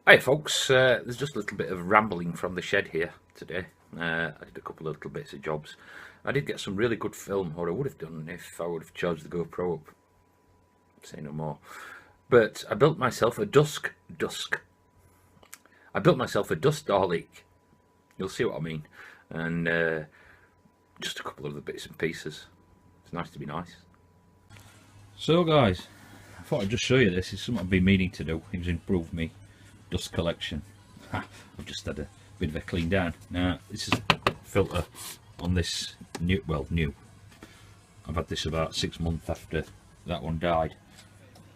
Hi folks, there's just a little bit of rambling from the shed here today. I did a couple of little bits of jobs. I did get some really good film, or I would have done if I would have charged the GoPro up. Say no more. But I built myself a I built myself a dust Dalek. You'll see what I mean. And just a couple of the bits and pieces. It's nice to be nice. So guys, I thought I'd just show you this. It's something I've been meaning to do. It was improve me dust collection. I've just had a bit of a clean down. Now this is a filter on this new. I've had this about 6 months after that one died.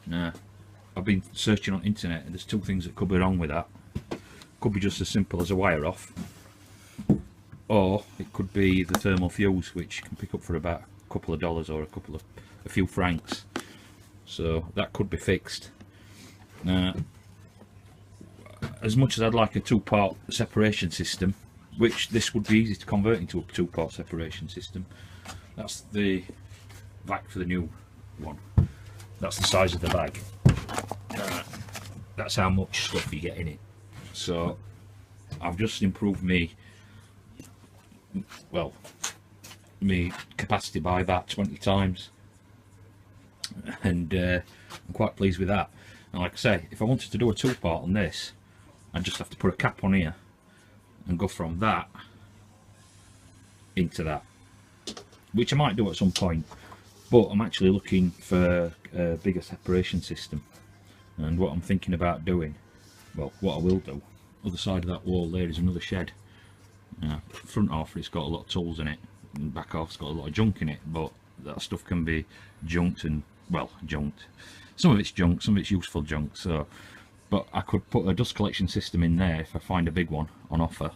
Now I've been searching on internet and there's two things that could be wrong with that. Could be just as simple as a wire off, or it could be the thermal fuse, which can pick up for about a couple of dollars or a few francs. So that could be fixed. Now, as much as I'd like a two-part separation system, which this would be easy to convert into a two-part separation system, that's the vac for the new one. That's the size of the bag. That's how much stuff you get in it. So I've just improved me capacity by about 20 times, and I'm quite pleased with that. And like I say, if I wanted to do a two-part on this, I'd just have to put a cap on here and go from that into that, which I might do at some point, but I'm actually looking for a bigger separation system. And what I'm thinking about doing, well, what I will do, other side of that wall there is another shed. Front half it's got a lot of tools in it, and back half's got a lot of junk in it, but that stuff can be junked and, well, junked. Some of it's junk, some of it's useful junk. So, but I could put a dust collection system in there if I find a big one on offer,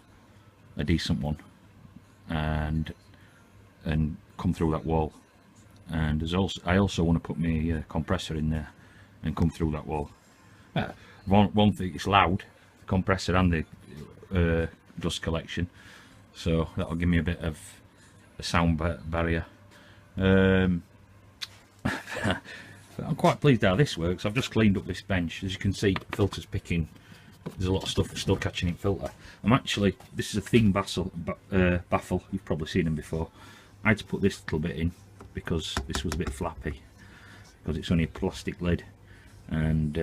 a decent one, and come through that wall. And there's also, I also want to put my compressor in there and come through that wall. One thing, it's loud, the compressor and the dust collection, so that'll give me a bit of a sound barrier. I'm quite pleased how this works. I've just cleaned up this bench. As you can see, filter's picking. There's a lot of stuff still catching in filter. This is a thin baffle. You've probably seen them before. I had to put this little bit in because this was a bit flappy, because it's only a plastic lid, and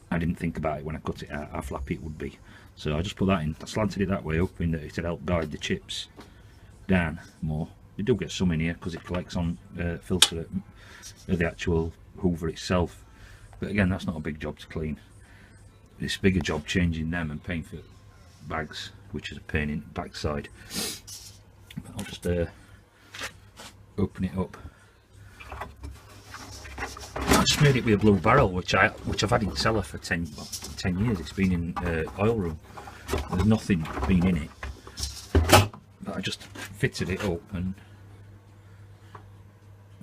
I didn't think about it when I cut it out how flappy it would be. So I just put that in. I slanted it that way, hoping that it would help guide the chips down more. You do get some in here because it collects on filter at the actual hoover itself, but again, that's not a big job to clean. It's a bigger job changing them and paying for bags, which is a pain in the backside. But I'll just open it up. I just made it with a blue barrel, which I've had in cellar for 10 years. It's been in oil room. There's nothing been in it, but I just fitted it up, and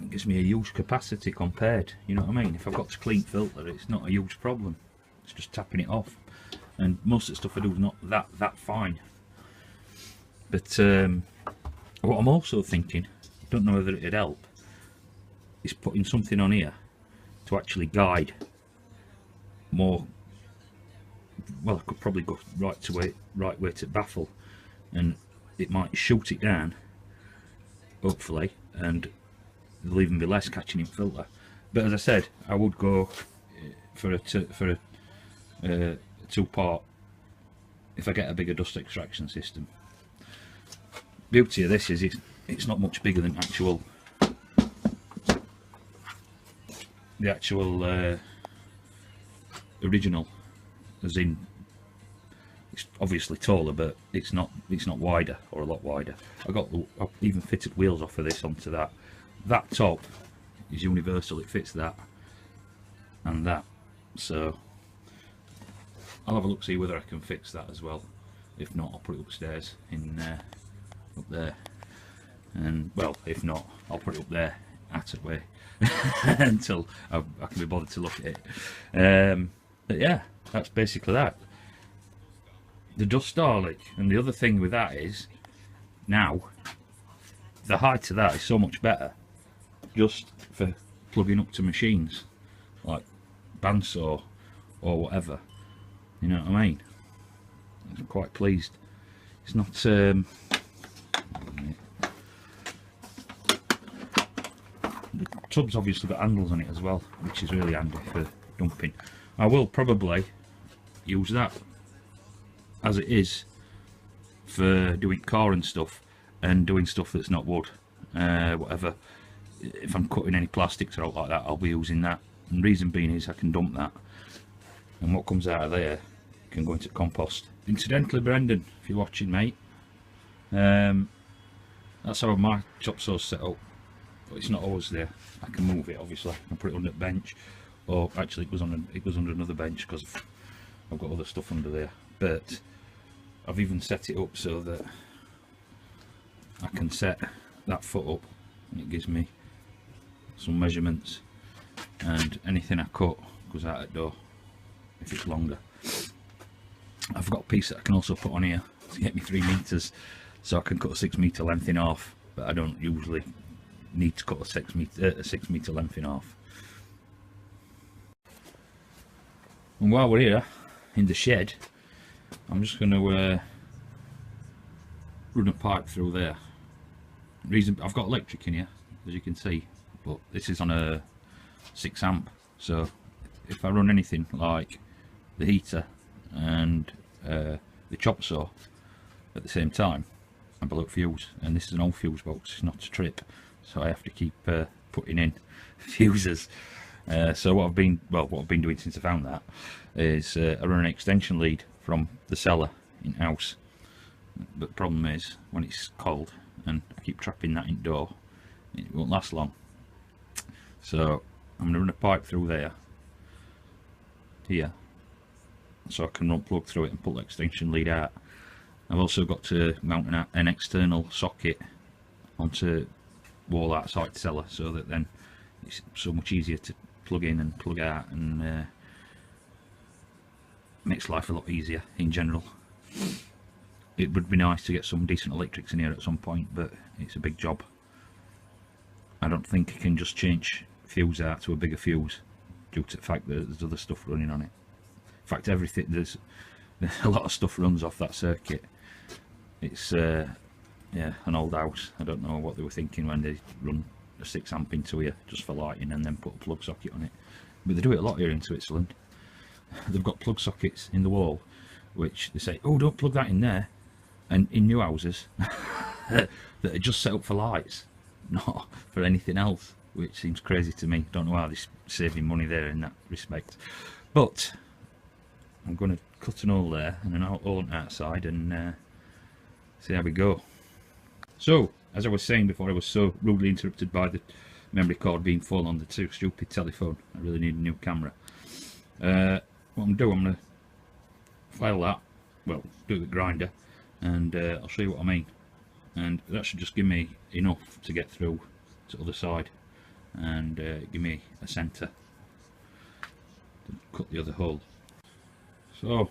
it gives me a huge capacity compared. You know what I mean? If I've got to clean filter, it's not a huge problem. It's just tapping it off, and most of the stuff I do is not that fine. But what I'm also thinking, don't know whether it'd help, is putting something on here to actually guide more. Well, I could probably go right way to baffle, and it might shoot it down, hopefully, and there'll even be less catching in filter. But as I said, I would go for a two-part if I get a bigger dust extraction system. Beauty of this is it's not much bigger than the actual original, as in it's obviously taller, but it's not wider, or a lot wider. I've even fitted wheels off of this onto that. That top is universal, it fits that and that, so I'll have a look, see whether I can fix that as well. If not, I'll put it upstairs in up there, and well, if not, I'll put it up there out of the way until I can be bothered to look at it. But yeah, that's basically that. The dust Dalek, and the other thing with that is, now the height of that is so much better, just for plugging up to machines like bandsaw or whatever. You know what I mean? I'm quite pleased. It's not the tub's obviously got handles on it as well, which is really handy for dumping. I will probably use that as it is for doing car and stuff, and doing stuff that's not wood, whatever. If I'm cutting any plastics or out like that, I'll be using that. And reason being is I can dump that, and what comes out of there can go into compost. Incidentally, Brendan, if you're watching, mate, that's how my chop saw's set up. But it's not always there. I can move it, obviously. I can put it under the bench, or actually it goes under another bench because I've got other stuff under there. But I've even set it up so that I can set that foot up, and it gives me some measurements, and anything I cut goes out the door if it's longer. I've got a piece that I can also put on here to get me 3 meters, so I can cut a 6 meter length in half, but I don't usually need to cut a 6 meter length in half. And while we're here in the shed, I'm just going to run a pipe through there. Reason, I've got electric in here, as you can see, but this is on a 6 amp, so if I run anything like the heater and the chop saw at the same time, I blow up fuse, and this is an old fuse box, it's not a trip, so I have to keep putting in fuses. So what I've been doing since I found that is I run an extension lead from the cellar in house, but the problem is when it's cold and I keep trapping that indoor, it won't last long. So I'm going to run a pipe through there, here, so I can plug through it and pull the extension lead out. I've also got to mount an external socket onto wall outside the cellar, so that then it's so much easier to plug in and plug out, and makes life a lot easier in general. It would be nice to get some decent electrics in here at some point, but it's a big job. I don't think I can just change fuse out to a bigger fuse due to the fact that there's other stuff running on it. In fact, everything, there's a lot of stuff runs off that circuit. It's yeah, an old house. I don't know what they were thinking when they run a 6 amp into here just for lighting and then put a plug socket on it. But they do it a lot here in Switzerland. They've got plug sockets in the wall, which they say, oh, don't plug that in there. And in new houses that are just set up for lights, not for anything else, which seems crazy to me. Don't know how they're saving money there in that respect. But I'm going to cut an hole there and an hole outside and see how we go. So, as I was saying before, I was so rudely interrupted by the memory card being full on the too stupid telephone. I really need a new camera. What I'm going to file that, well, do the grinder, and I'll show you what I mean. And that should just give me enough to get through to the other side and give me a centre to cut the other hole. So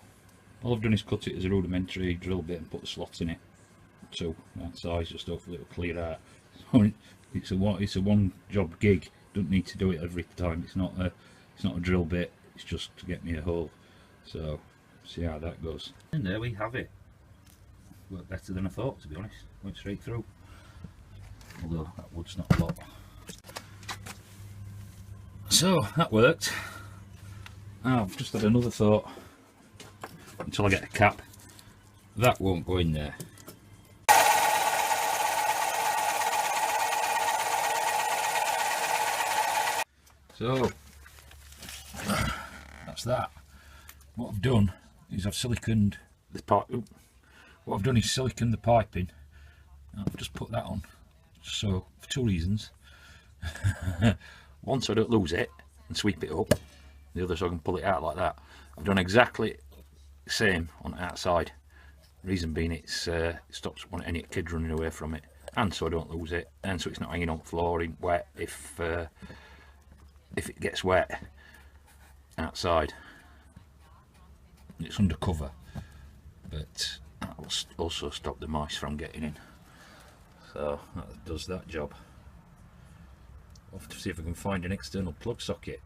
all I've done is cut it as a rudimentary drill bit and put the slots in it, so that size, just hopefully it'll clear out. So it's a one job gig. Don't need to do it every time. It's not a drill bit, it's just to get me a hole. So see how that goes. And there we have it. Worked better than I thought, to be honest. Went straight through, although that wood's not a lot. So that worked. I've just had another thought. Until I get a cap, that won't go in there. So that's that. What I've done is I've siliconed the pipe. What I've done is silicon the piping. I've just put that on, so for 2 reasons. One, so I don't lose it and sweep it up. The other, so I can pull it out like that. I've done exactly the same on the outside. Reason being, it stops any kid running away from it, and so I don't lose it, and so it's not hanging on flooring wet if it gets wet outside. It's undercover, but that will also stop the mice from getting in. So that does that job. I'll have to see if I can find an external plug socket